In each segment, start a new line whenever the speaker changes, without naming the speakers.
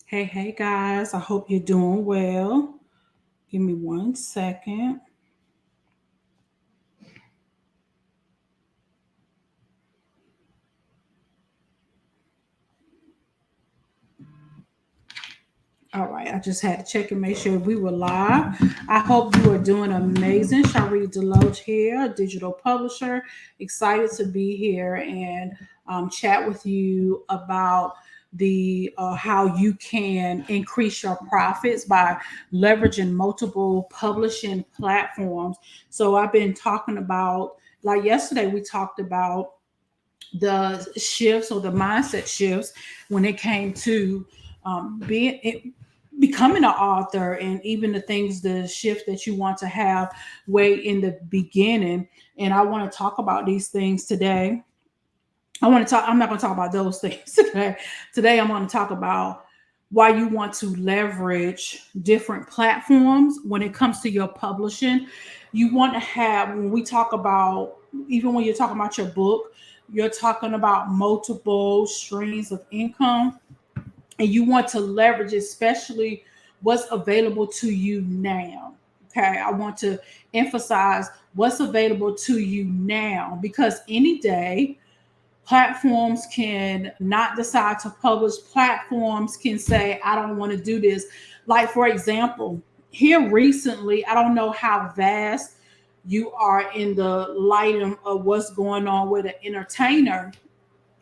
Hey guys, I hope you're doing well. Give me 1 second. All right, I just had to check and make sure we were live. I hope you are doing amazing. Sharlrita Deloatch here, a digital publisher. Excited to be here and chat with you about the how you can increase your profits by leveraging multiple publishing platforms. So I've been talking about, like yesterday, we talked about the shifts or the mindset shifts when it came to being it, becoming an author, and even the shift that you want to have way in the beginning. And I want to talk about these things today. I'm not going to talk about those things today. Today I'm going to talk about why you want to leverage different platforms when it comes to your publishing. You want to have, when we talk about, even when you're talking about your book, you're talking about multiple streams of income, and you want to leverage especially what's available to you now. Okay, I want to emphasize what's available to you now, because any day platforms can not decide to publish. Platforms can say, I don't want to do this. Like, for example, here recently, I don't know how vast you are in the light of what's going on with an entertainer,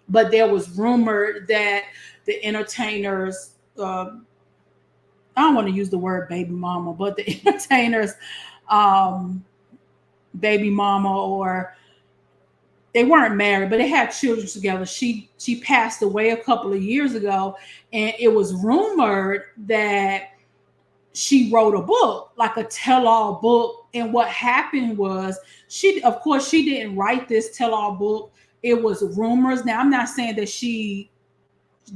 but there was rumored that the entertainers, I don't want to use the word baby mama, but the entertainers, um, baby mama, or they weren't married, but they had children together. She passed away a couple of years ago, and it was rumored that she wrote a book, like a tell-all book. And what happened was, of course, she didn't write this tell-all book. It was rumors. Now, I'm not saying that she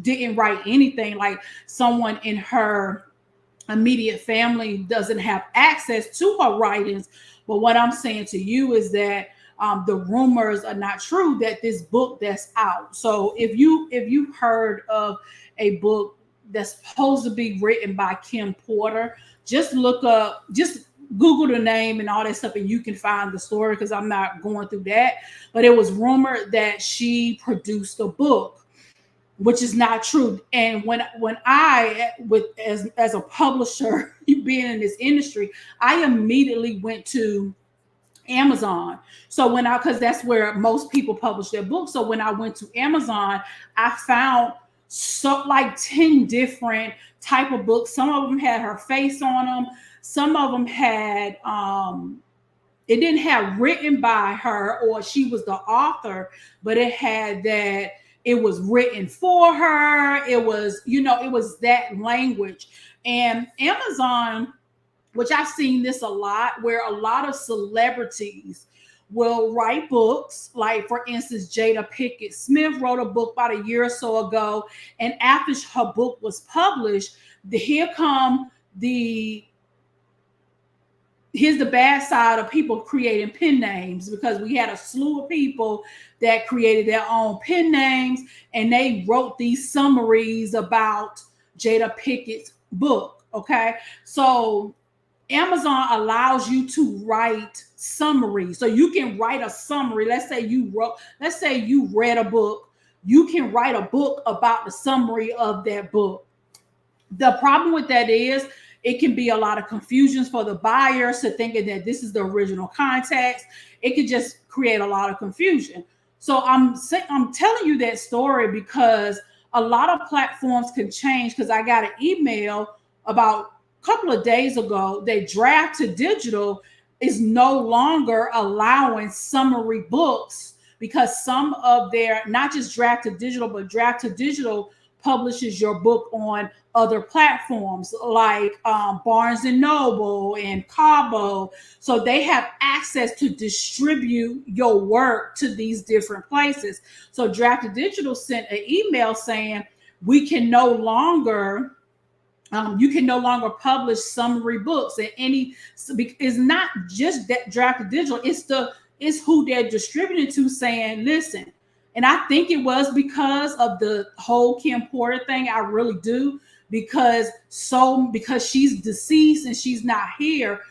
didn't write anything, like someone in her immediate family doesn't have access to her writings. But what I'm saying to you is that the rumors are not true, that this book that's out. So if you heard of a book that's supposed to be written by Kim Porter, just Google the name and all that stuff, and you can find the story, because I'm not going through that. But it was rumored that she produced a book, which is not true. And when I, with as a publisher, being in this industry, I immediately went to Amazon. So because that's where most people publish their books. So when I went to Amazon, I found like 10 different type of books. Some of them had her face on them. Some of them had it didn't have written by her or she was the author, but it had that it was written for her. It was, it was that language. And Amazon, which I've seen this a lot, where a lot of celebrities will write books. Like, for instance, Jada Pinkett Smith wrote a book about a year or so ago, and after her book was published, here come the here's the bad side of people creating pen names, because we had a slew of people that created their own pen names, and they wrote these summaries about Jada Pinkett's book. Okay, so Amazon allows you to write summaries. So you can write a summary. Let's say you read a book. You can write a book about the summary of that book. The problem with that is it can be a lot of confusions for the buyers to thinking that this is the original context. It could just create a lot of confusion. So I'm telling you that story because a lot of platforms can change. Because I got an email about a couple of days ago that Draft to Digital is no longer allowing summary books, because some of their, not just Draft to Digital, but Draft to Digital publishes your book on other platforms like Barnes and Noble and Cabo. So they have access to distribute your work to these different places. So Draft to Digital sent an email saying we can no longer you can no longer publish summary books. And it's not just that Draft to Digital, it's who they're distributing to, saying, listen. And I think it was because of the whole Kim Porter thing. I really do, because she's deceased and she's not here,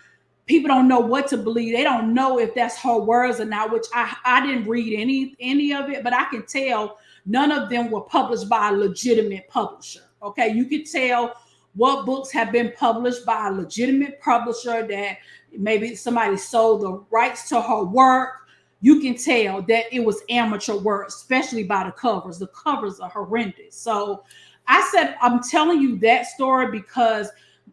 people don't know what to believe. They don't know if that's her words or not, which I didn't read any of it, but I can tell none of them were published by a legitimate publisher. Okay, you could tell what books have been published by a legitimate publisher, that maybe somebody sold the rights to her work. You can tell that it was amateur work, especially by the covers. The covers are horrendous. So I said, I'm telling you that story because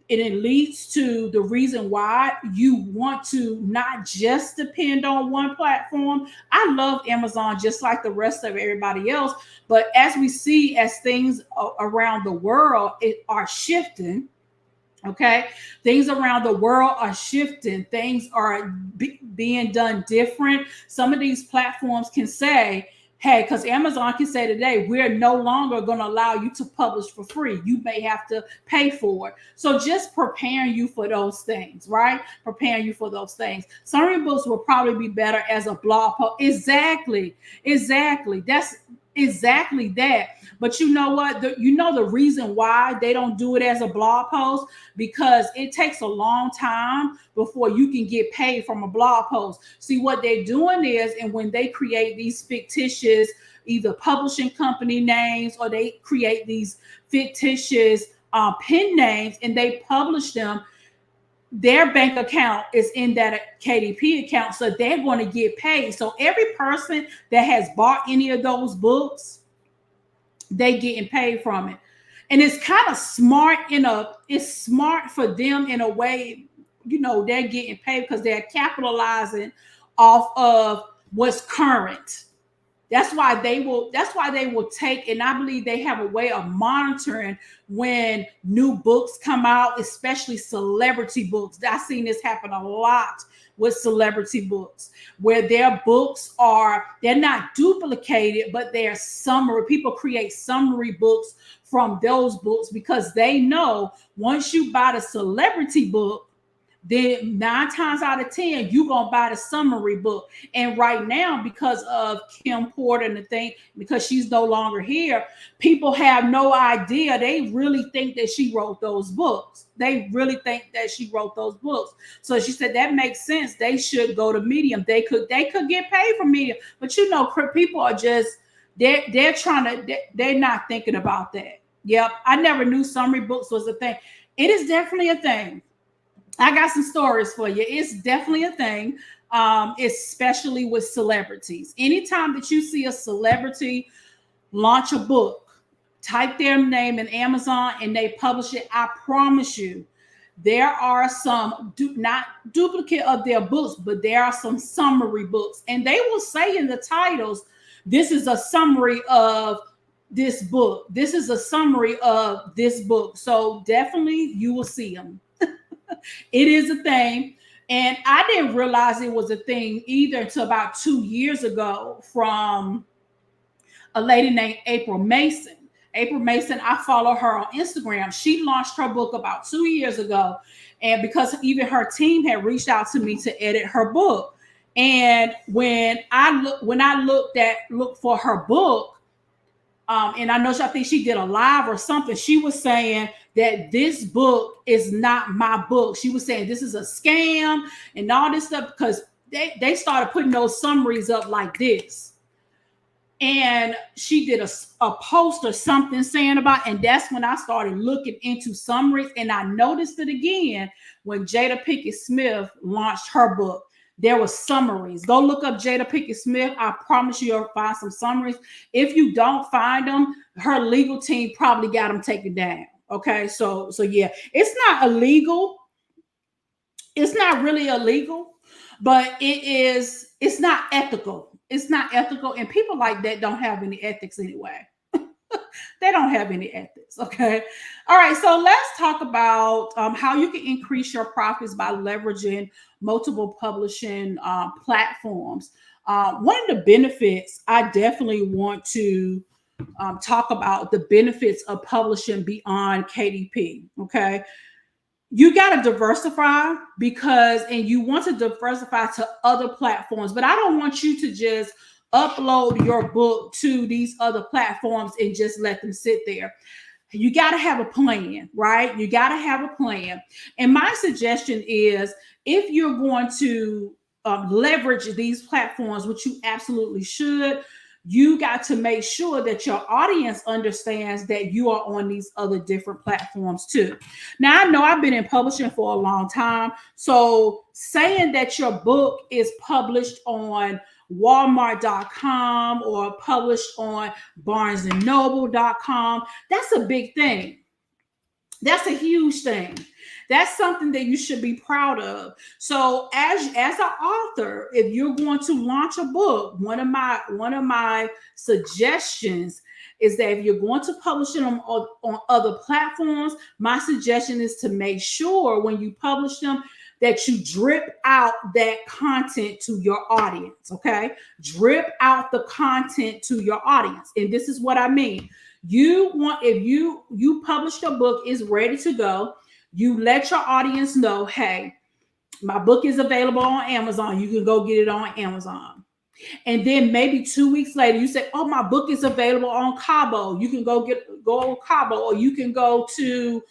it leads to the reason why you want to not just depend on one platform. I love Amazon just like the rest of everybody else. But as we see, as things around the world are shifting, okay, things around the world are shifting. Things are being done different. Some of these platforms can say, hey, because Amazon can say today, we're no longer going to allow you to publish for free. You may have to pay for it. So just preparing you for those things, right? Preparing you for those things. Summary books will probably be better as a blog post. Exactly. That's exactly that. But you know what? The reason why they don't do it as a blog post, because it takes a long time before you can get paid from a blog post. See, what they're doing is, and when they create these fictitious either publishing company names, or they create these fictitious pen names and they publish them, their bank account is in that KDP account, so they're going to get paid. So every person that has bought any of those books, they getting paid from it. And it's kind of smart it's smart for them in a way, they're getting paid because they're capitalizing off of what's current. That's why they will take, and I believe they have a way of monitoring when new books come out, especially celebrity books. I've seen this happen a lot with celebrity books, where their books they're not duplicated, but they're summary. People create summary books from those books because they know once you buy the celebrity book, then 9 times out of 10, you're going to buy the summary book. And right now, because of Kim Porter and the thing, because she's no longer here, people have no idea. They really think that she wrote those books. So she said that makes sense. They should go to Medium. They could get paid from Medium. But people are just, they're not thinking about that. Yep. I never knew summary books was a thing. It is definitely a thing. I got some stories for you. It's definitely a thing, especially with celebrities. Anytime that you see a celebrity launch a book, type their name in Amazon and they publish it, I promise you, there are some, not duplicate of their books, but there are some summary books. And they will say in the titles, this is a summary of this book. This is a summary of this book. So definitely you will see them. It is a thing. And I didn't realize it was a thing either until about 2 years ago from a lady named April Mason. April Mason, I follow her on Instagram. She launched her book about 2 years ago. And because even her team had reached out to me to edit her book. And when I looked for her book, and I think she did a live or something, she was saying that this book is not my book. She was saying this is a scam and all this stuff because they started putting those summaries up like this. And she did a post or something saying about, and that's when I started looking into summaries. And I noticed it again when Jada Pinkett Smith launched her book. There were summaries. Go look up Jada Pinkett Smith. I promise you'll find some summaries. If you don't find them, her legal team probably got them taken down. Okay, so yeah, it's not illegal. It's not really illegal, but it's not ethical. It's not ethical, and people like that don't have any ethics anyway. They don't have any ethics. Okay. All right. So let's talk about how you can increase your profits by leveraging multiple publishing platforms. One of the benefits, I definitely want to talk about the benefits of publishing beyond KDP. Okay. You got to diversify and you want to diversify to other platforms, but I don't want you to just upload your book to these other platforms and just let them sit there. you got to have a plan, right? You got to have a plan. And my suggestion is, if you're going to leverage these platforms, which you absolutely should, you got to make sure that your audience understands that you are on these other different platforms too. Now, I know I've been in publishing for a long time. So saying that your book is published on Walmart.com or published on BarnesandNoble.com, that's a big thing. That's a huge thing. That's something that you should be proud of. So as an author, if you're going to launch a book, one of my suggestions is that if you're going to publish it on other platforms, my suggestion is to make sure when you publish them that you drip out that content to your audience, okay? Drip out the content to your audience. And this is what I mean. If you publish your book, is ready to go, you let your audience know, hey, my book is available on Amazon. You can go get it on Amazon. And then maybe 2 weeks later, you say, oh, my book is available on Cabo. You can go on Cabo, or you can go to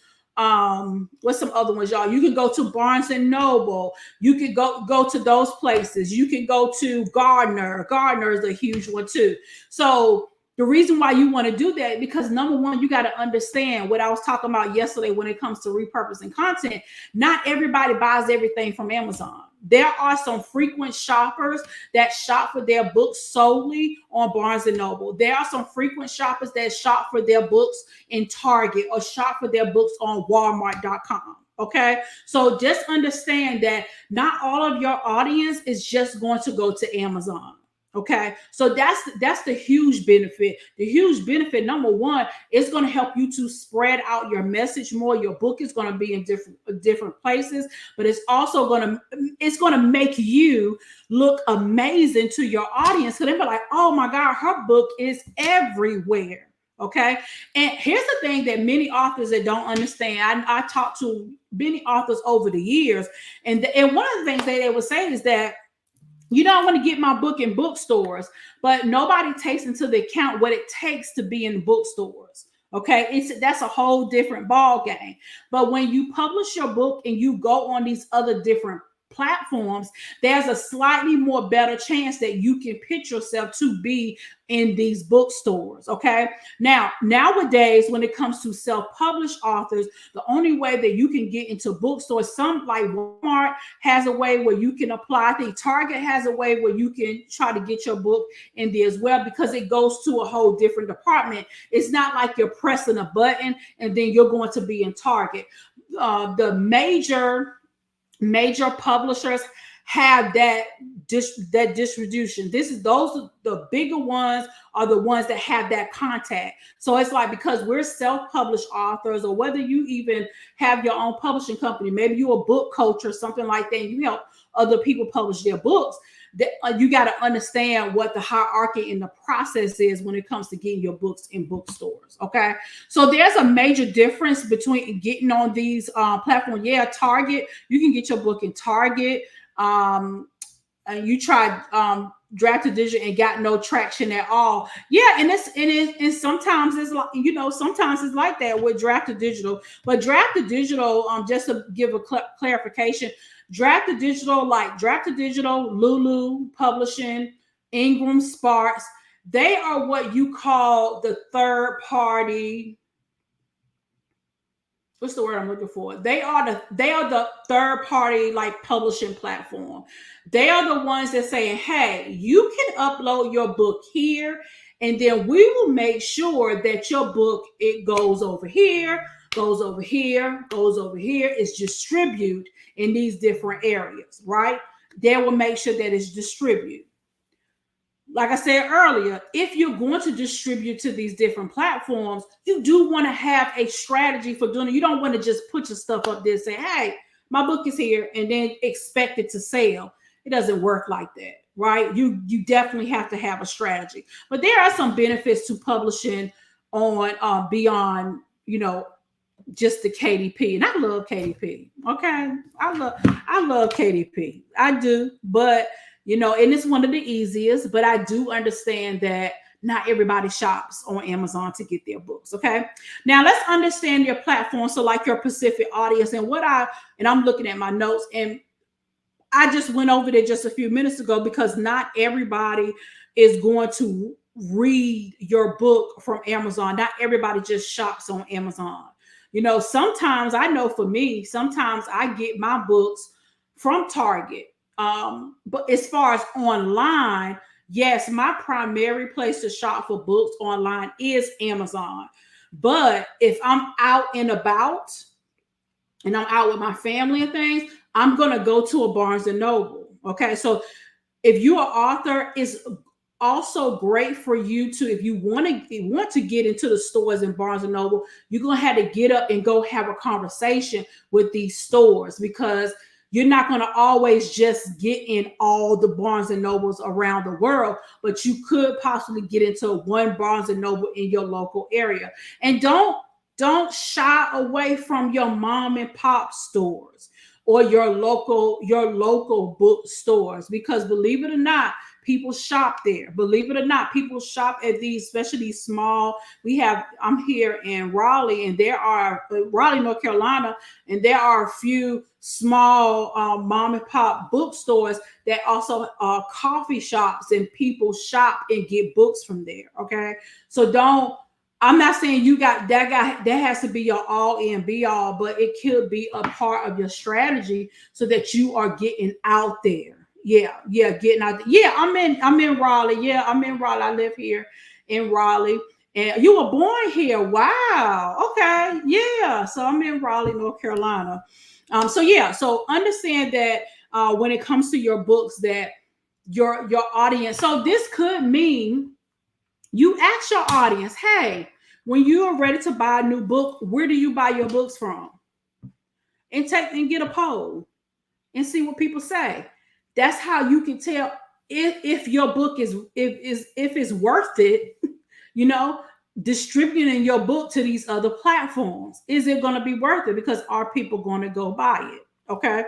what's some other ones, y'all? You can go to Barnes and Noble. You can go to those places. You can go to Gardner. Gardner is a huge one too. So the reason why you want to do that, because number one, you got to understand what I was talking about yesterday when it comes to repurposing content. Not everybody buys everything from Amazon. There are some frequent shoppers that shop for their books solely on Barnes and Noble. There are some frequent shoppers that shop for their books in Target or shop for their books on Walmart.com. Okay, so just understand that not all of your audience is just going to go to Amazon. Okay, so that's the huge benefit. The huge benefit, number one, is going to help you to spread out your message more. Your book is going to be in different places, but it's also going to make you look amazing to your audience. So they'll be like, oh my God, her book is everywhere. Okay, and here's the thing that many authors that don't understand. I talked to many authors over the years, and one of the things that they would say is that, you don't want to get my book in bookstores, but nobody takes into the account what it takes to be in bookstores. Okay, that's a whole different ball game. But when you publish your book and you go on these other different platforms, there's a slightly more better chance that you can pitch yourself to be in these bookstores. Okay, now nowadays, when it comes to self-published authors, the only way that you can get into bookstores, some like Walmart has a way where you can apply. I think Target has a way where you can try to get your book in there as well, because it goes to a whole different department. It's not like you're pressing a button and then you're going to be in Target. The major publishers have that distribution. The bigger ones are the ones that have that contact. So it's like, because we're self-published authors, or whether you even have your own publishing company, maybe you're a book coach or something like that, and you help other people publish their books, you got to understand what the hierarchy in the process is when it comes to getting your books in bookstores. Okay, so there's a major difference between getting on these platforms. Yeah, Target, you can get your book in Target. You tried Draft Digital and got no traction at all. Yeah, and sometimes it's like, sometimes it's like that with Draft Digital. But Draft Digital, just to give a clarification, Draft Digital, Lulu Publishing, Ingram Sparks, they are what you call the third party. What's the word I'm looking for? They are the third party like publishing platform. They are the ones that say, hey, you can upload your book here, and then we will make sure that your book, it goes over here, goes over here, goes over here. It's distributed in these different areas, right? They will make sure that it's distributed. Like I said earlier, if you're going to distribute to these different platforms, you do want to have a strategy for doing it. You don't want to just put your stuff up there and say, hey, my book is here, and then expect it to sell. It doesn't work like that, right? You definitely have to have a strategy. But there are some benefits to publishing on beyond, just the KDP. And I love KDP. Okay. I love KDP. I do, but and it's one of the easiest, but I do understand that not everybody shops on Amazon to get their books. Okay. Now let's understand your platform. So like your Pacific audience, and I'm looking at my notes, and I just went over there just a few minutes ago, because not everybody is going to read your book from Amazon. Not everybody just shops on Amazon. Sometimes, I know for me, sometimes I get my books from Target. But as far as online, yes, my primary place to shop for books online is Amazon. But if I'm out and about and I'm out with my family and things, I'm going to go to a Barnes and Noble. Okay. So if you're an author, it's also great for you to, if you want to get into the stores in Barnes and Noble, you're going to have to get up and go have a conversation with these stores, because you're not going to always just get in all the Barnes and Nobles around the world, but you could possibly get into one Barnes and Noble in your local area. And don't shy away from your mom and pop stores or your local book stores, because believe it or not, people shop there. Believe it or not, people shop at these, especially these small. I'm here in Raleigh, and there are Raleigh, North Carolina, and there are a few small mom and pop bookstores that also are coffee shops, and people shop and get books from there. Okay, so I'm not saying you got that has to be your all in be all, but it could be a part of your strategy so that you are getting out there. Yeah, getting out there. Yeah, I'm in Raleigh. Yeah, I'm in Raleigh. I live here in Raleigh. And you were born here. Wow. Okay. Yeah. So I'm in Raleigh, North Carolina. So understand that when it comes to your books, that your audience. So this could mean you ask your audience, hey, when you are ready to buy a new book, where do you buy your books from? And get a poll and see what people say. That's how you can tell if your book is if it's worth it, distributing your book to these other platforms. Is it going to be worth it? Because are people going to go buy it? Okay.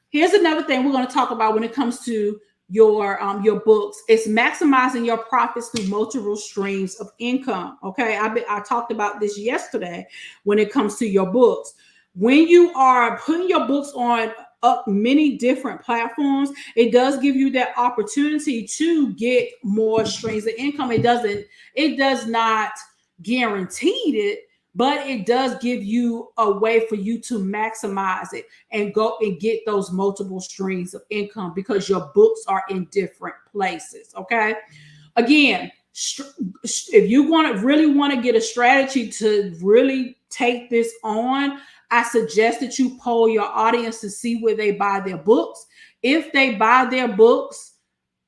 Here's another thing we're going to talk about when it comes to your books. It's maximizing your profits through multiple streams of income. Okay, I talked about this yesterday. When it comes to your books, when you are putting your books on many different platforms, it does give you that opportunity to get more streams of income. It does not guarantee it, but it does give you a way for you to maximize it and go and get those multiple streams of income, because your books are in different places. Okay. Again, if you really want to get a strategy to really take this on, I suggest that you poll your audience to see where they buy their books. If they buy their books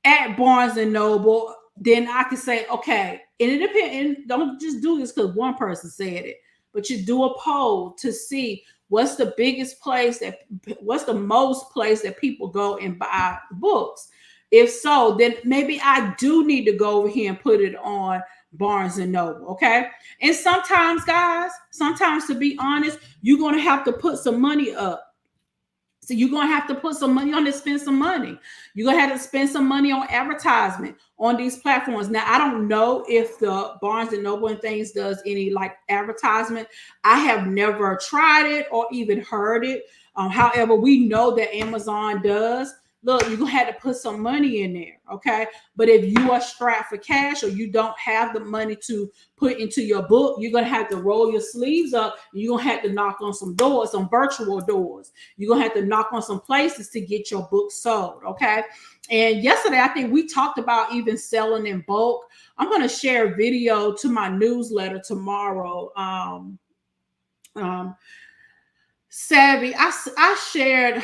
at Barnes and Noble, then I can say, okay, and it depends. And don't just do this because one person said it, but you do a poll to see what's the most place that people go and buy books. If so, then maybe I do need to go over here and put it on Barnes and Noble. Okay. And sometimes, guys, to be honest, you're going to have to put some money up. So you're going to have to put some money on to spend some money. You're going to have to spend some money on advertisement on these platforms. Now, I don't know if the Barnes and Noble and things does any like advertisement. I have never tried it or even heard it. However, we know that Amazon does. Look, you're going to have to put some money in there, okay? But if you are strapped for cash or you don't have the money to put into your book, you're going to have to roll your sleeves up. And you're going to have to knock on some doors, some virtual doors. You're going to have to knock on some places to get your book sold, okay? And yesterday, I think we talked about even selling in bulk. I'm going to share a video to my newsletter tomorrow. Savvy, I shared...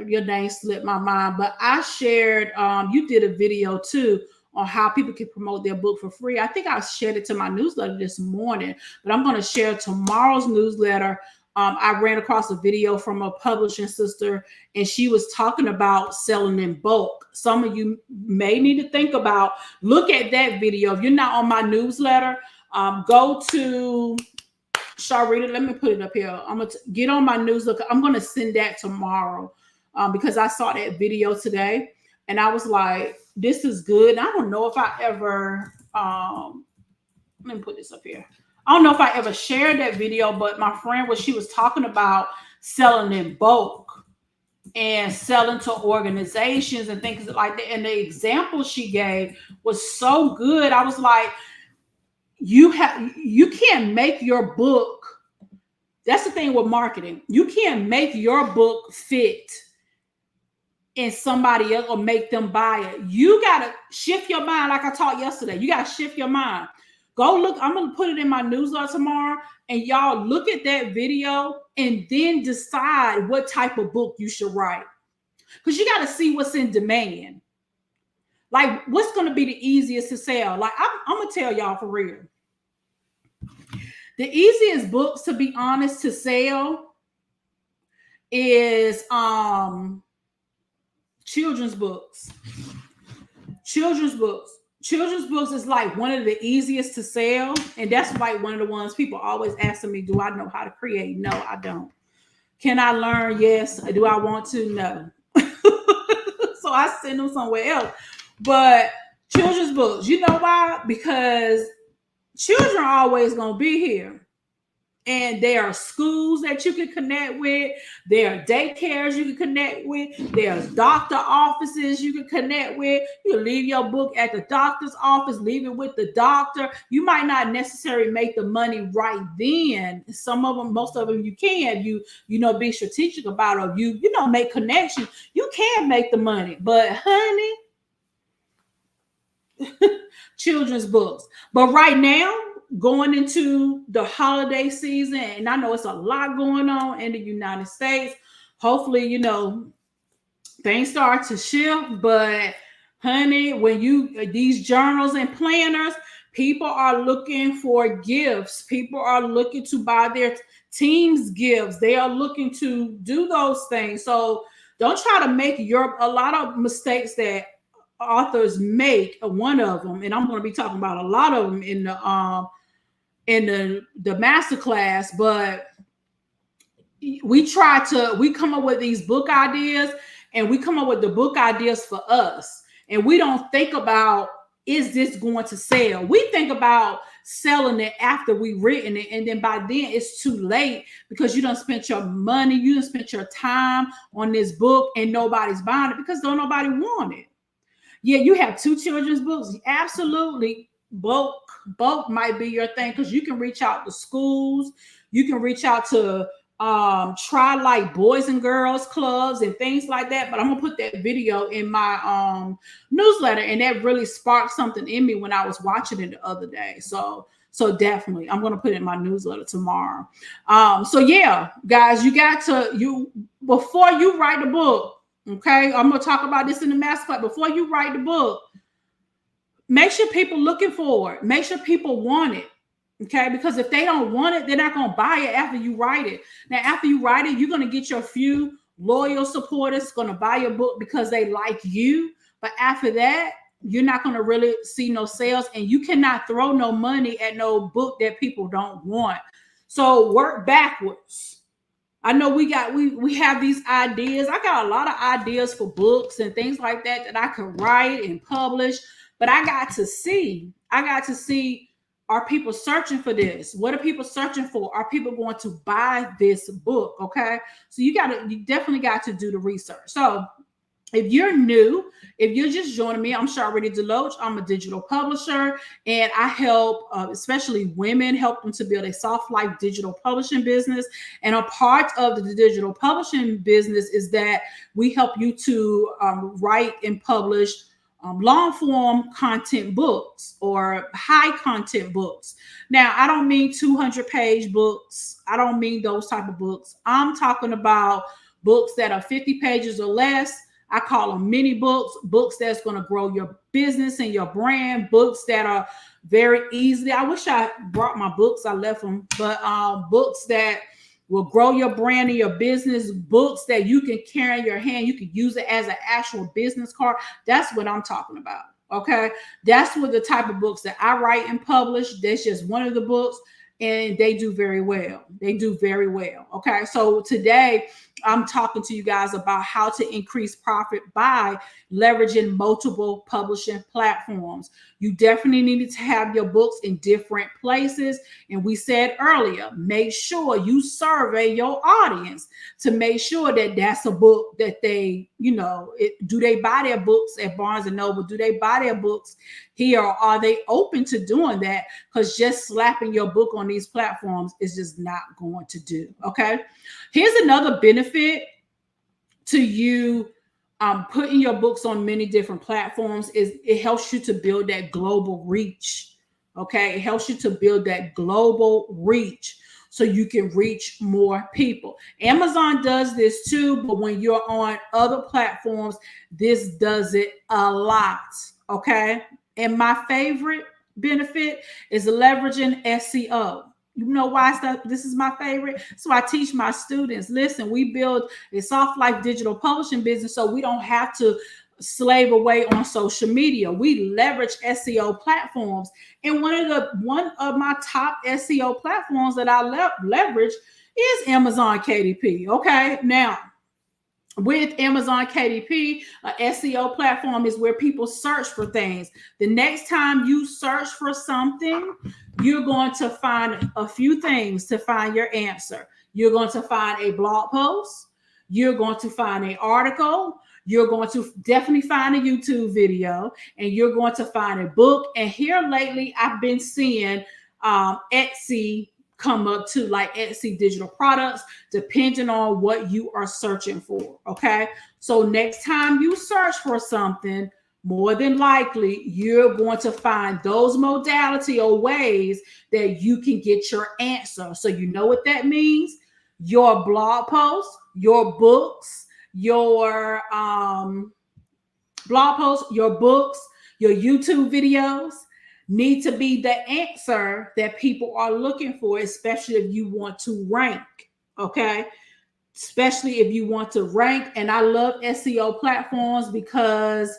your name slipped my mind, but I shared, you did a video too on how people can promote their book for free. I think I shared it to my newsletter this morning, but I'm going to share tomorrow's newsletter. I ran across a video from a publishing sister, and she was talking about selling in bulk. Some of you may need to think about, look at that video. If you're not on my newsletter, go to Sharlrita, let me put it up here. I'm going to get on my newsletter. I'm going to send that tomorrow because I saw that video today and I was like, this is good. And I don't know if I ever let me put this up here. I don't know if I ever shared that video, but my friend, she was talking about selling in bulk and selling to organizations and things like that. And the example she gave was so good. I was like, you can't make your book. That's the thing with marketing. You can't make your book fit in somebody else or make them buy it. You got to shift your mind. Like I taught yesterday, you got to shift your mind. Go look. I'm going to put it in my newsletter tomorrow, and y'all look at that video and then decide what type of book you should write. Because you got to see what's in demand. Like, what's going to be the easiest to sell? Like, I'm going to tell y'all for real. The easiest books, to be honest, to sell is children's books. Children's books is like one of the easiest to sell. And that's like one of the ones people always asking me, do I know how to create? No, I don't. Can I learn? Yes. Do I want to? No. So I send them somewhere else. But children's books, you know why? Because children are always going to be here. And there are schools that you can connect with. There are daycares you can connect with. There's doctor offices you can connect with. You leave your book at the doctor's office, leave it with the doctor. You might not necessarily make the money right then. Some of them, most of them you can. You be strategic about it. You make connections. You can make the money. But honey, children's books. But right now, going into the holiday season, and I know it's a lot going on in the United States. Hopefully, things start to shift. But honey, when these journals and planners, people are looking for gifts. People are looking to buy their teams gifts. They are looking to do those things. So don't try to make a lot of mistakes that authors make. One of them, and I'm going to be talking about a lot of them in the master class, but we come up with these book ideas, and we come up with the book ideas for us, and we don't think about, is this going to sell? We think about selling it after we've written it, and then by then it's too late, because you done spent your money, you done spent your time on this book, and nobody's buying it because don't nobody want it. Yeah, you have 2 children's books. Absolutely. Bulk might be your thing, because you can reach out to schools. You can reach out to try like boys and girls clubs and things like that. But I'm gonna put that video in my newsletter, and that really sparked something in me when I was watching it the other day. So definitely I'm gonna put it in my newsletter tomorrow. So yeah, guys, before you write the book. Okay, I'm going to talk about this in the master class. Before you write the book, make sure people looking for it. Make sure people want it. Okay, because if they don't want it, they're not going to buy it after you write it. Now, after you write it, you're going to get your few loyal supporters going to buy your book because they like you. But after that, you're not going to really see no sales, and you cannot throw no money at no book that people don't want. So work backwards. I know we have these ideas. I got a lot of ideas for books and things like that I could write and publish, but I got to see, are people searching for this? What are people searching for? Are people going to buy this book? Okay. So you definitely got to do the research. So if you're new, if you're just joining me, I'm Sharlrita Deloatch. I'm a digital publisher, and I help especially women, help them to build a soft life digital publishing business. And a part of the digital publishing business is that we help you to write and publish long form content books or high content books. Now, I don't mean 200-page books. I don't mean those type of books. I'm talking about books that are 50 pages or less. I call them mini books that's going to grow your business and your brand, books that are very easily. I wish I brought my books. I left them, but books that will grow your brand and your business, books that you can carry in your hand. You can use it as an actual business card. That's what I'm talking about. Okay. That's what the type of books that I write and publish. That's just one of the books, and they do very well. They do very well. Okay. So today I'm talking to you guys about how to increase profit by leveraging multiple publishing platforms. You definitely need to have your books in different places. And we said earlier, make sure you survey your audience to make sure that that's a book that they, do they buy their books at Barnes and Noble? Do they buy their books here? Or are they open to doing that? Because just slapping your book on these platforms is just not going to do. Okay. Here's another benefit to you putting your books on many different platforms is it helps you to build that global reach. Okay. It helps you to build that global reach so you can reach more people. Amazon does this too, but when you're on other platforms, this does it a lot. Okay. And my favorite benefit is leveraging SEO. You know why this is my favorite? So I teach my students, listen, we build a soft life digital publishing business so we don't have to slave away on social media. We leverage SEO platforms. And one of my top SEO platforms that I leverage is Amazon KDP. Okay. Now, with Amazon KDP, SEO platform is where people search for things. The next time you search for something, you're going to find a few things to find your answer. You're going to find a blog post. You're going to find an article. You're going to definitely find a YouTube video, and you're going to find a book. And here lately, I've been seeing Etsy come up to, like Etsy digital products, depending on what you are searching for. Okay. So next time you search for something, more than likely, you're going to find those modality or ways that you can get your answer. So you know what that means? Your blog posts, your books, your blog posts, your books, your YouTube videos need to be the answer that people are looking for, especially if you want to rank. Okay. Especially if you want to rank. And I love SEO platforms because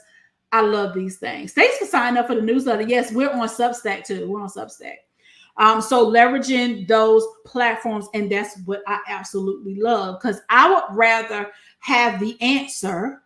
I love these things. Thanks for signing up for the newsletter. Yes, we're on Substack too. We're on Substack. So leveraging those platforms, and that's what I absolutely love, because I would rather have the answer.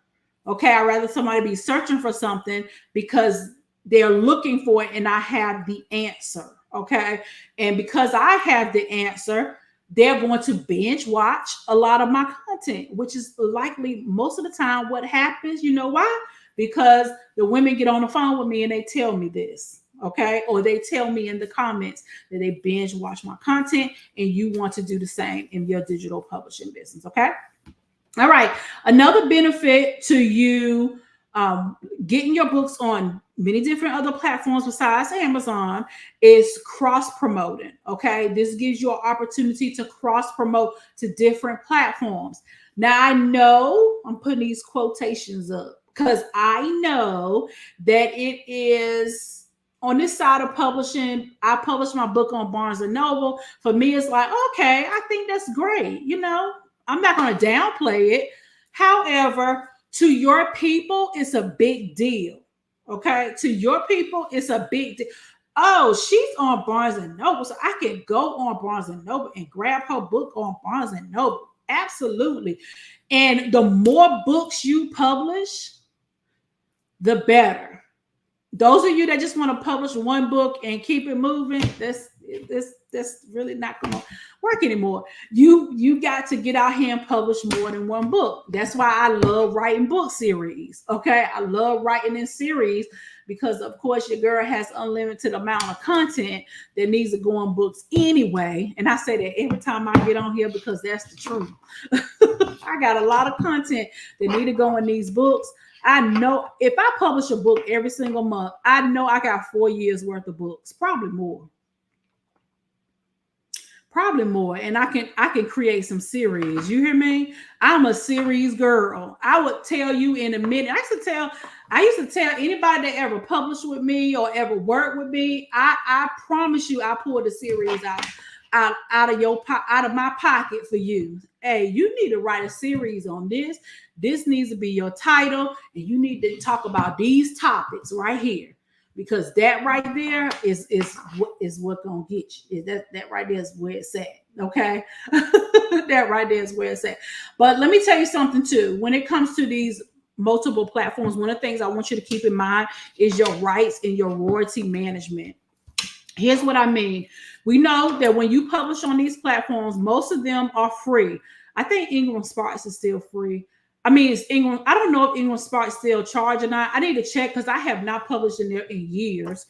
Okay. I'd rather somebody be searching for something because they're looking for it and I have the answer. Okay. And because I have the answer, they're going to binge watch a lot of my content, which is likely most of the time what happens. You know why? Because the women get on the phone with me and they tell me this. Okay. Or they tell me in the comments that they binge watch my content, and you want to do the same in your digital publishing business. Okay. All right. Another benefit to you getting your books on many different other platforms besides Amazon is cross promoting. Okay. This gives you an opportunity to cross promote to different platforms. Now, I know I'm putting these quotations up because I know that it is on this side of publishing. I published my book on Barnes and Noble. For me, it's like, okay, I think that's great. I'm not going to downplay it. However, to your people, it's a big deal. Okay. To your people, it's a big deal. Oh, she's on Barnes and Noble, so I can go on Barnes and Noble and grab her book on Barnes and Noble. Absolutely. And the more books you publish, the better. Those of you that just want to publish one book and keep it moving, that's really not going to work anymore. You got to get out here and publish more than one book. That's why I love writing book series. Okay. I love writing in series because, of course, your girl has unlimited amount of content that needs to go on books anyway. And I say that every time I get on here because that's the truth. I got a lot of content that need to go in these books. I know if I publish a book every single month, I know I got 4 years worth of books, probably more. And I can create some series. You hear me? I'm a series girl. I would tell you in a minute. I used to tell anybody that ever published with me or ever worked with me, I promise you I pulled the series out of my pocket for you. Hey, you need to write a series on this. This needs to be your title, and you need to talk about these topics right here, because that right there is what gonna get you. That right there is where it's at. Okay. That right there is where it's at. But let me tell you something too. When it comes to these multiple platforms, one of the things I want you to keep in mind is your rights and your royalty management. Here's what I mean. We know that when you publish on these platforms, most of them are free. I think Ingram Sparks is still free. I mean, it's Ingram. I don't know if Ingram Sparks still charge or not. I need to check because I have not published in there in years.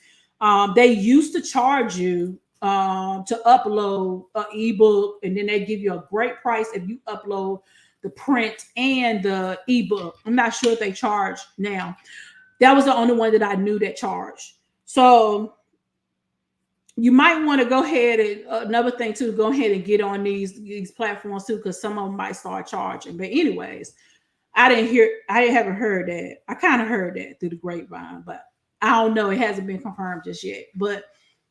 They used to charge you to upload an ebook, and then they give you a great price if you upload the print and the ebook. I'm not sure if they charge now. That was the only one that I knew that charged. So you might want to go ahead and another thing too, go ahead and get on these platforms too, because some of them might start charging. But anyways, I haven't heard that. I kind of heard that through the grapevine, but I don't know. It hasn't been confirmed just yet. But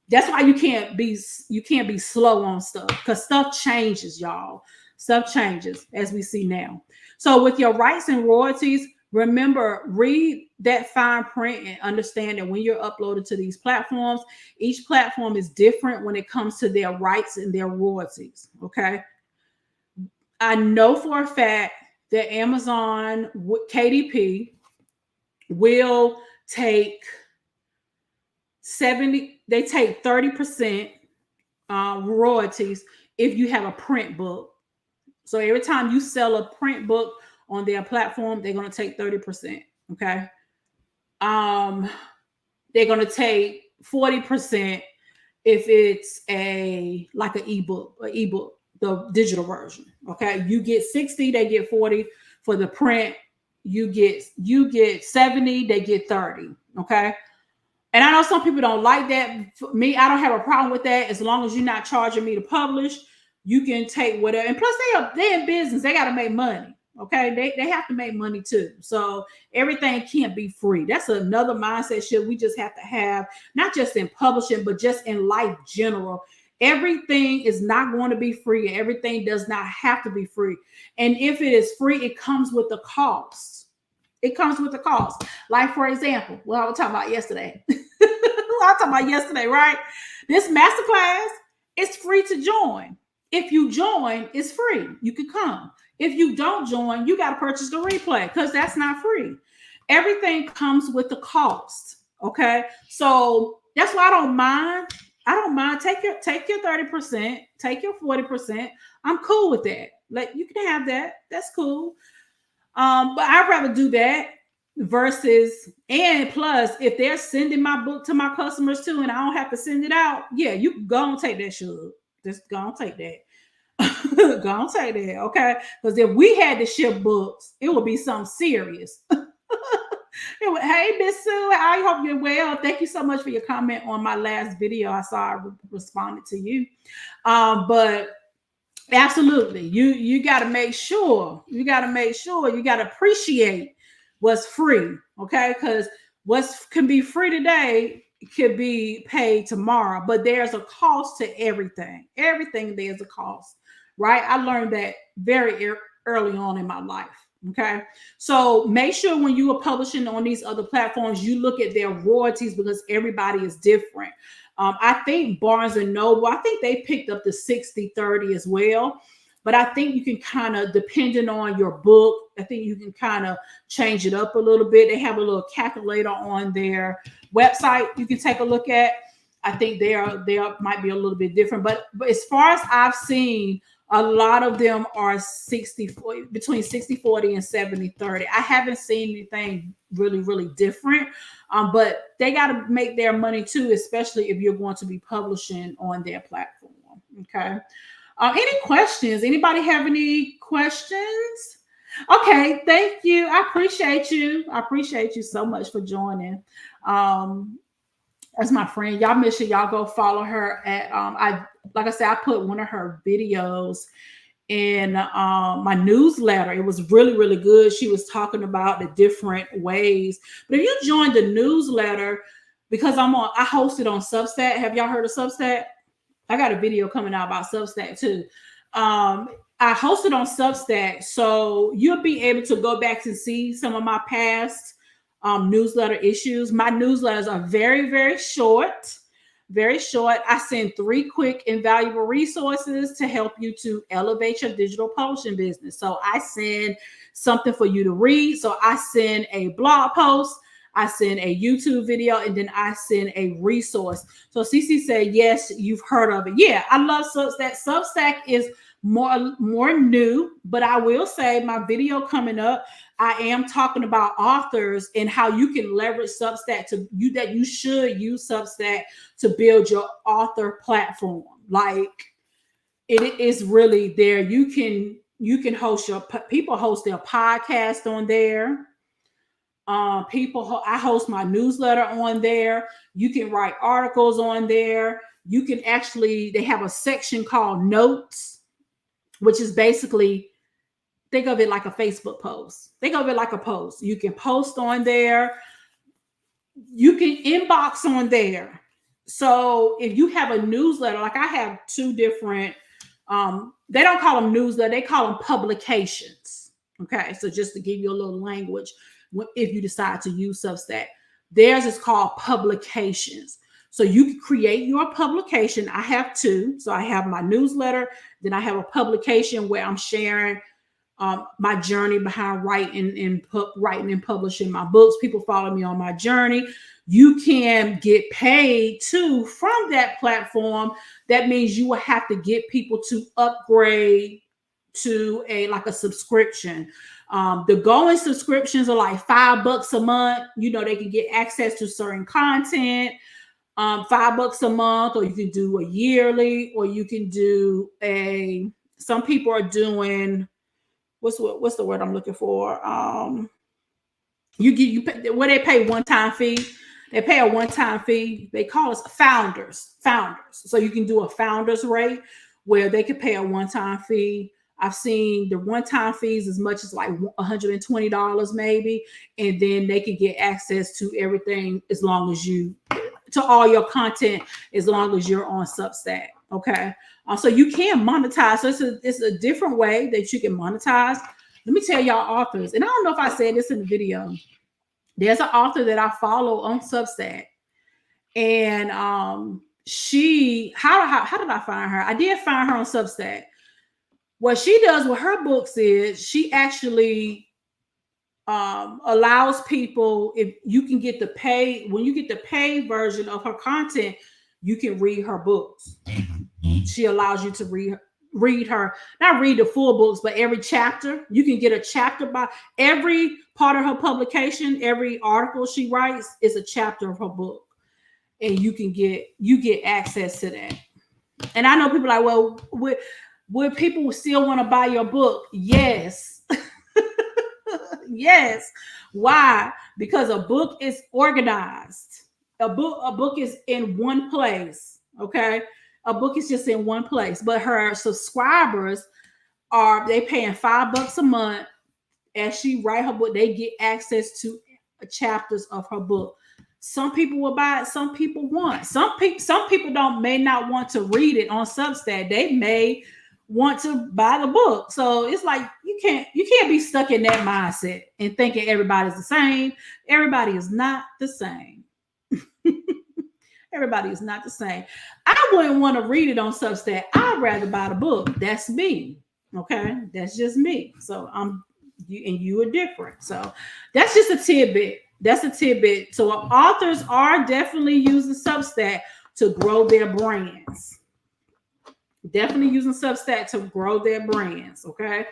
that's why you can't be slow on stuff, because stuff changes, y'all. Stuff changes as we see now. So with your rights and royalties, remember, read that fine print and understand that when you're uploaded to these platforms, each platform is different when it comes to their rights and their royalties. Okay. I know for a fact that Amazon KDP will take 30% royalties if you have a print book. So every time you sell a print book on their platform, they're going to take 30%. Okay. They're going to take 40% if it's an ebook, the digital version. Okay. You get 60, they get 40 for the print. You get 70, they get 30. Okay. And I know some people don't like that. For me, I don't have a problem with that. As long as you're not charging me to publish, you can take whatever. And plus they're in business. They got to make money. Okay. They have to make money too. So everything can't be free. That's another mindset shift we just have to have, not just in publishing, but just in life general. Everything is not going to be free. Everything does not have to be free. And if it is free, it comes with the cost. It comes with the cost. Like, for example, what I was talking about yesterday. Right? This masterclass is free to join. If you join, it's free. You can come. If you don't join, you got to purchase the replay because that's not free. Everything comes with the cost. Okay. So that's why I don't mind. Take your 30%, take your 40%. I'm cool with that. Like, you can have that. That's cool. But I'd rather do that versus, and plus, if they're sending my book to my customers too, and I don't have to send it out, yeah, you can go and take that shit. Just go and take that. Go and take that, okay? Because if we had to ship books, it would be something serious. Hey, Miss Sue, I hope you're well. Thank you so much for your comment on my last video. I saw I responded to you. But absolutely, you got to make sure. You got to appreciate what's free, okay? Because what can be free today could be paid tomorrow, but there's a cost to everything. Everything, there's a cost, right? I learned that very early on in my life. Okay, so make sure when you are publishing on these other platforms, you look at their royalties because everybody is different. I think Barnes and Noble, I think they picked up the 60-30 as well. But I think you can kind of, depending on your book, I think you can kind of change it up a little bit. They have a little calculator on their website you can take a look at. I think they might be a little bit different. But as far as I've seen, a lot of them are between 60-40 and 70-30. I haven't seen anything really, really different. But they got to make their money too, especially if you're going to be publishing on their platform. Okay. Any questions? Anybody have any questions? Okay, thank you. I appreciate you. I appreciate you so much for joining. That's my friend. Y'all make sure y'all go follow her at like I said, I put one of her videos in my newsletter. It was really, really good. She was talking about the different ways. But if you join the newsletter, because I host it on Substack. Have y'all heard of Substack? I got a video coming out about Substack too. I hosted on Substack, so you'll be able to go back and see some of my past newsletter issues. My newsletters are very, very short. very short. I send 3 quick and valuable resources to help you to elevate your digital publishing business. So I send something for you to read. So I send a blog post, I send a YouTube video, and then I send a resource. So CC said, yes, you've heard of it. Yeah, I love Substack. Substack is more new, but I will say my video coming up, I am talking about authors and how you can leverage Substack that you should use Substack to build your author platform. Like, it is really there. You can host people host their podcast on there. I host my newsletter on there. You can write articles on there. You can they have a section called notes, which is basically, think of it like a Facebook post. Think of it like a post. You can post on there. You can inbox on there. So if you have a newsletter, like I have 2 different, they don't call them newsletter, they call them publications. Okay, so just to give you a little language, if you decide to use Substack, theirs is called publications. So you can create your publication. I have 2. So I have my newsletter, then I have a publication where I'm sharing my journey behind writing and publishing my books. People follow me on my journey. You can get paid too from that platform. That means you will have to get people to upgrade to a subscription. The going subscriptions are like $5 a month. They can get access to certain content. $5 a month, or you can do a yearly, or you can do some people are doing, what's the word I'm looking for? Where they pay one-time fee. They pay a one-time fee. They call us founders. So you can do a founders rate where they could pay a one-time fee. I've seen the one-time fees as much as like $120 maybe, and then they can get access to everything to all your content as long as you're on Substack. Okay, so you can monetize. So it's a different way that you can monetize. Let me tell y'all authors, and I don't know if I said this in the video. There's an author that I follow on Substack, and how did I find her? I did find her on Substack. What she does with her books is she actually allows people, if you can get when you get the paid version of her content, you can read her books. She allows you to read her, not read the full books, but every chapter. You can get a chapter by every part of her publication. Every article she writes is a chapter of her book, and you get access to that. And I know people are like, well, would people still want to buy your book? Yes. Yes. Why? Because a book is organized. A book is in one place. Okay. A book is just in one place. But her subscribers they paying $5 a month. As she write her book, they get access to chapters of her book. Some people will buy it, some people won't. Some people may not want to read it on Substack. They may want to buy the book. So it's like you can't be stuck in that mindset and thinking everybody's the same. Everybody is not the same. Everybody is not the same. I wouldn't want to read it on Substack. I'd rather buy the book. That's me. Okay, that's just me. So you are different. So that's just a tidbit. That's a tidbit. So authors are definitely using Substack to grow their brands. Definitely using Substack to grow their brands. Okay.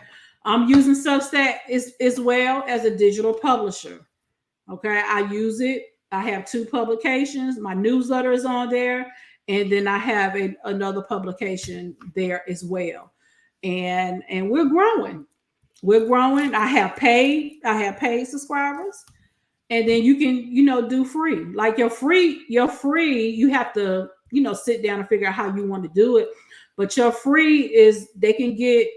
I'm using Substack as well as a digital publisher. Okay. I use it. I have 2 publications. My newsletter is on there. And then I have another publication there as well. And we're growing. We're growing. I have paid subscribers. And then you can, do free. Like your free, you have to, sit down and figure out how you want to do it. But your free is they can get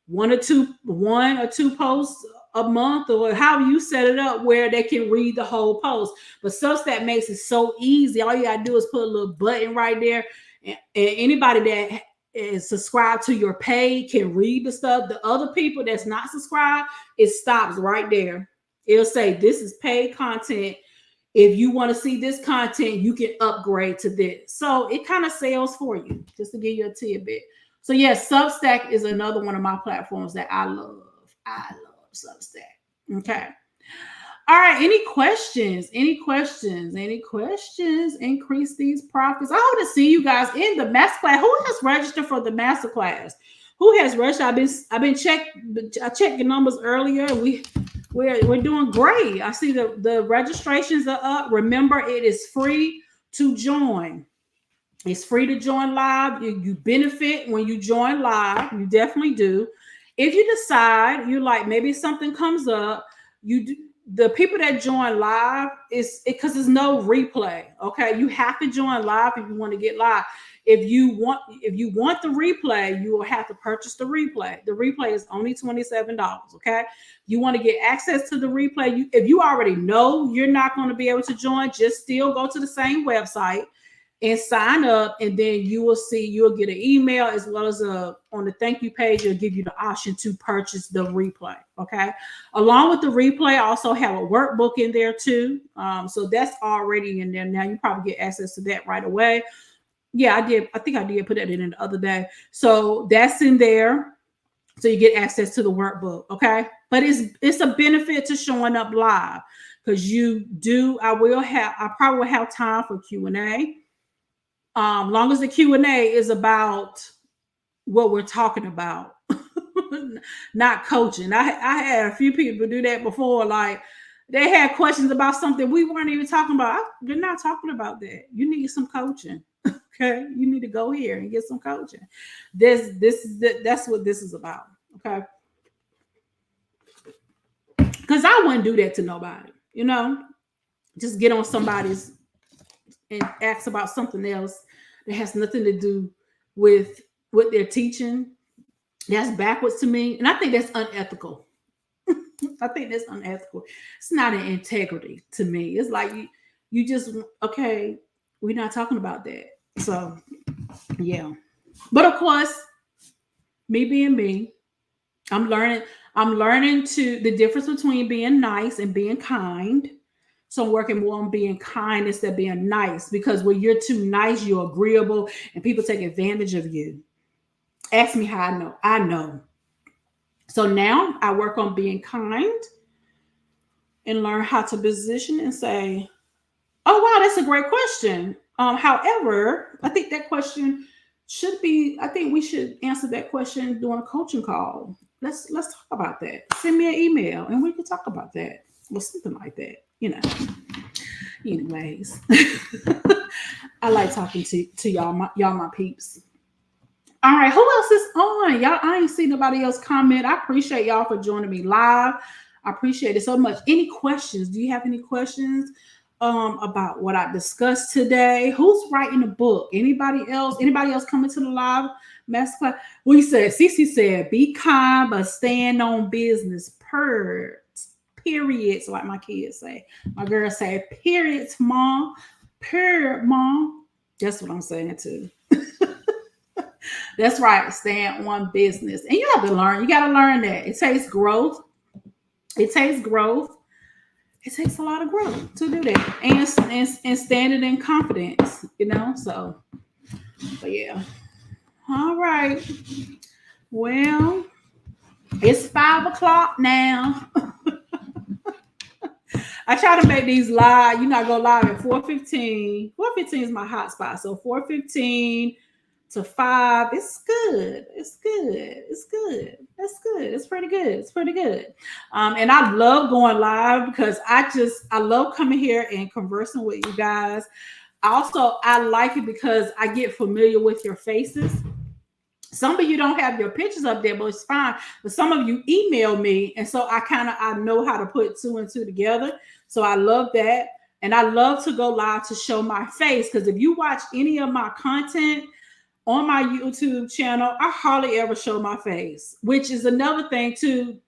1 or 2 posts a month, or however you set it up, where they can read the whole post. But Substack makes it so easy. All you gotta do is put a little button right there, and anybody that is subscribed to your page can read the stuff. The other people that's not subscribed, it stops right there. It'll say this is paid content. If you want to see this content, you can upgrade to this. So it kind of sells for you, just to give you a tidbit. So yes, Substack is another one of my platforms that I love. I love Substack. Okay. All right. Any questions? Any questions? Any questions? Increase these profits. I hope to see you guys in the masterclass. Who has registered for the masterclass? Who has registered? I checked the numbers earlier. We're doing great. I see the registrations are up. Remember, it is free to join. It's free to join live. You benefit when you join live. You definitely do. If you decide you like, maybe something comes up, you do, the people that join live is because there's no replay. Okay, you have to join live if you want to get live. If you want the replay, you will have to purchase the replay. The replay is only $27. Okay, you want to get access to the replay. If you already know you're not going to be able to join, just still go to the same website and sign up, and then you'll get an email as well as on the thank you page, it'll give you the option to purchase the replay. Okay. Along with the replay, I also have a workbook in there too. So that's already in there. Now you probably get access to that right away. Yeah, I did. I think I did put that in the other day. So that's in there. So you get access to the workbook. Okay. But it's a benefit to showing up live because I probably will have time for Q&A. Long as the Q&A is about what we're talking about, not coaching. I had a few people do that before. Like they had questions about something we weren't even talking about. We're not talking about that. You need some coaching. Okay. You need to go here and get some coaching. That's what this is about. Okay. Because I wouldn't do that to nobody, just get on somebody's and ask about something else that has nothing to do with what they're teaching. That's backwards to me. And I think that's unethical. I think that's unethical. It's not an integrity to me. It's like you just, okay, we're not talking about that. So, yeah. But of course, me being me, I'm learning the difference between being nice and being kind. So I'm working more on being kind instead of being nice, because when you're too nice, you're agreeable and people take advantage of you. Ask me how I know. I know. So now I work on being kind and learn how to position and say, oh, wow, that's a great question. However, I think that question I think we should answer that question during a coaching call. Let's talk about that. Send me an email and we can talk about that or something like that. Anyways, I like talking to y'all my peeps. All right, who else is on? Y'all, I ain't seen nobody else comment. I appreciate y'all for joining me live. I appreciate it so much. Any questions? Do you have any questions about what I discussed today? Who's writing a book? Anybody else? Anybody else coming to the live masterclass? Cece said, be kind, but stand on business. Periods, like my kids say. My girl say, periods, mom. Period, mom. That's what I'm saying too. That's right. Stand on business. And you have to learn. You got to learn that. It takes growth. It takes a lot of growth to do that. And standing in confidence, So, but yeah. All right. Well, it's 5:00 now. I try to make these live. I go live at 4:15. 4:15 is my hot spot. So 4:15 to 5. It's good. It's good. It's good. That's good. It's pretty good. It's pretty good. And I love going live because I love coming here and conversing with you guys. I like it because I get familiar with your faces. Some of you don't have your pictures up there, but it's fine. But some of you email me, and so I know how to put 2 and 2 together. So I love that. And I love to go live to show my face, because if you watch any of my content on my YouTube channel, I hardly ever show my face, which is another thing to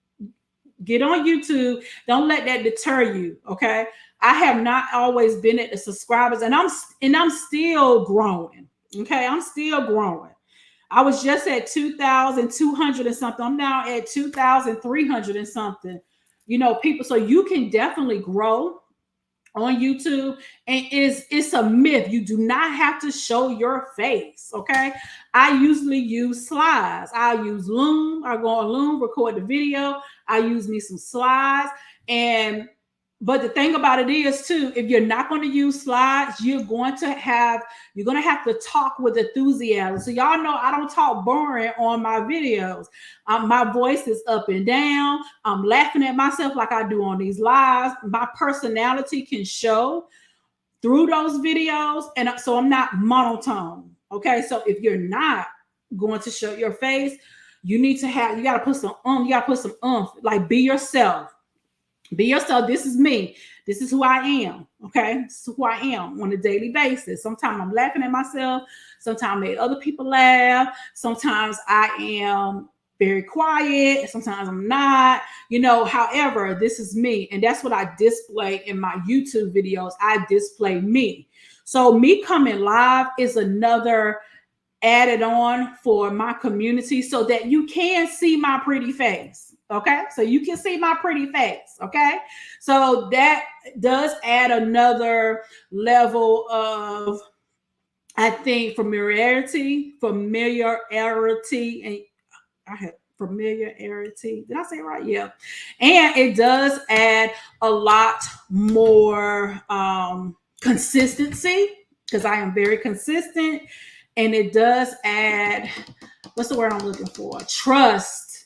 get on YouTube. Don't let that deter you. Okay. I have not always been at the subscribers, and I'm still growing. Okay. I'm still growing. I was just at 2,200 and something. I'm now at 2,300 and something, people. So you can definitely grow on YouTube, and it's a myth. You do not have to show your face. Okay. I usually use slides. I use Loom. I go on Loom, record the video. I use me some slides. And but the thing about it is too, if you're not going to use slides, you're going to have to talk with enthusiasm. So y'all know I don't talk boring on my videos. My voice is up and down. I'm laughing at myself like I do on these lives. My personality can show through those videos, and so I'm not monotone. Okay, so if you're not going to show your face, you got to put some like be yourself. Be yourself. This is me. This is who I am. Okay. This is who I am on a daily basis. Sometimes I'm laughing at myself. Sometimes I make other people laugh. Sometimes I am very quiet. Sometimes I'm not, however, this is me. And that's what I display in my YouTube videos. I display me. So me coming live is another added on for my community so that you can see my pretty face. Okay, so you can see my pretty face. Okay, so that does add another level of, I think, familiarity, and I had familiarity. Did I say it right? Yeah, and it does add a lot more consistency because I am very consistent, and it does add, what's the word I'm looking for? Trust.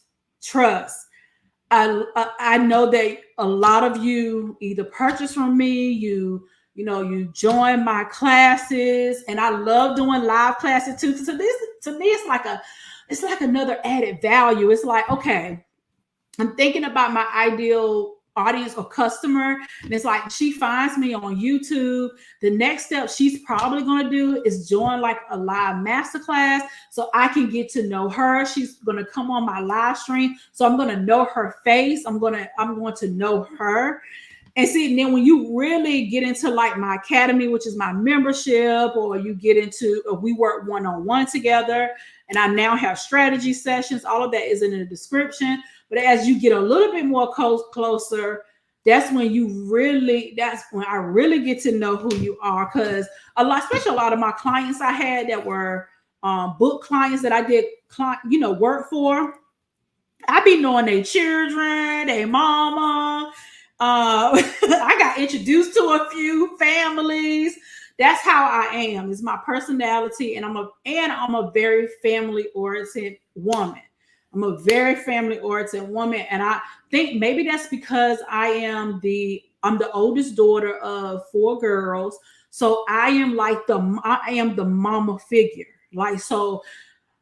I know that a lot of you either purchase from me, you join my classes, and I love doing live classes too. So this, to me, it's like another added value. It's like, okay, I'm thinking about my ideal audience or customer, and it's like she finds me on YouTube. The next step she's probably going to do is join like a live masterclass so I can get to know her. She's going to come on my live stream, so I'm going to know her face. I'm going to know her. And see, then when you really get into like my academy, which is my membership, or you get into, we work one-on-one together, and I now have strategy sessions. All of that is in the description. But as you get a little bit more closer, that's when I really get to know who you are. Because especially a lot of my clients I had that were book clients that I did, work for, I be knowing their children, their mama. I got introduced to a few families. That's how I am. It's my personality, and I'm a very family-oriented woman. I'm a very family-oriented woman, and I think maybe that's because I'm the oldest daughter of 4 girls, so I am the mama figure. Like, so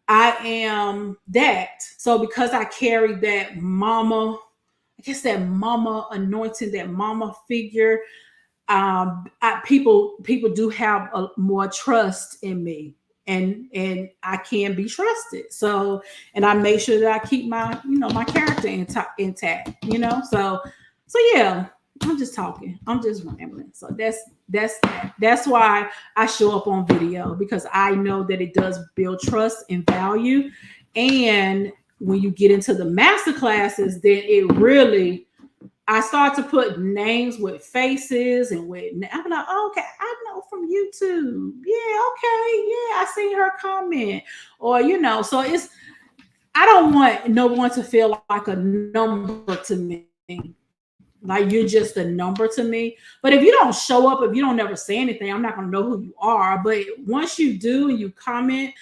I am that. So because I carry that mama, I guess that mama anointing, that mama figure, people do have more trust in me, and I can be trusted. So, and I make sure that I keep my my character intact. So yeah. I'm just talking. I'm just rambling. So that's why I show up on video, because I know that it does build trust and value. And when you get into the master classes, then I start to put names with faces and I'm like, oh, okay, I know from YouTube. Yeah, okay, yeah, I seen her comment. Or, so I don't want no one to feel like a number to me. Like you're just a number to me. But if you don't show up, if you don't never say anything, I'm not going to know who you are. But once you do and you comment,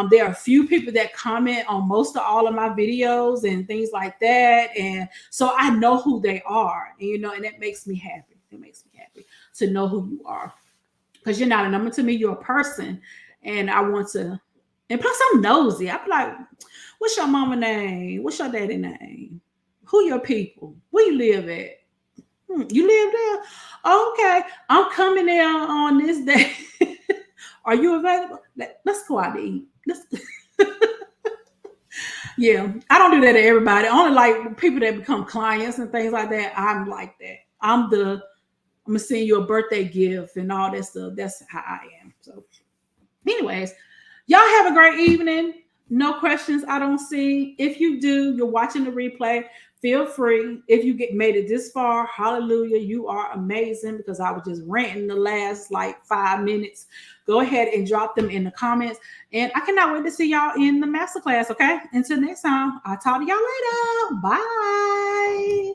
there are a few people that comment on most of all of my videos and things like that. And so I know who they are. And, and that makes me happy. It makes me happy to know who you are. Because you're not a number to me. You're a person. And I want to, and plus I'm nosy. I'm like, what's your mama name? What's your daddy name? Who your people? Where you live at? You live there? Okay. I'm coming there on this day. Are you available? Let's go out to eat. Yeah. I don't do that to everybody. Only like people that become clients and things like that. I'm like that. I'm gonna send you a birthday gift and all that stuff. That's how I am. So anyways, y'all have a great evening. No questions I don't see. If you do, you're watching the replay, feel free. If you get made it this far, hallelujah, you are amazing, because I was just ranting the last like 5 minutes. Go ahead and drop them in the comments. And I cannot wait to see y'all in the masterclass. Okay. Until next time, I'll talk to y'all later. Bye.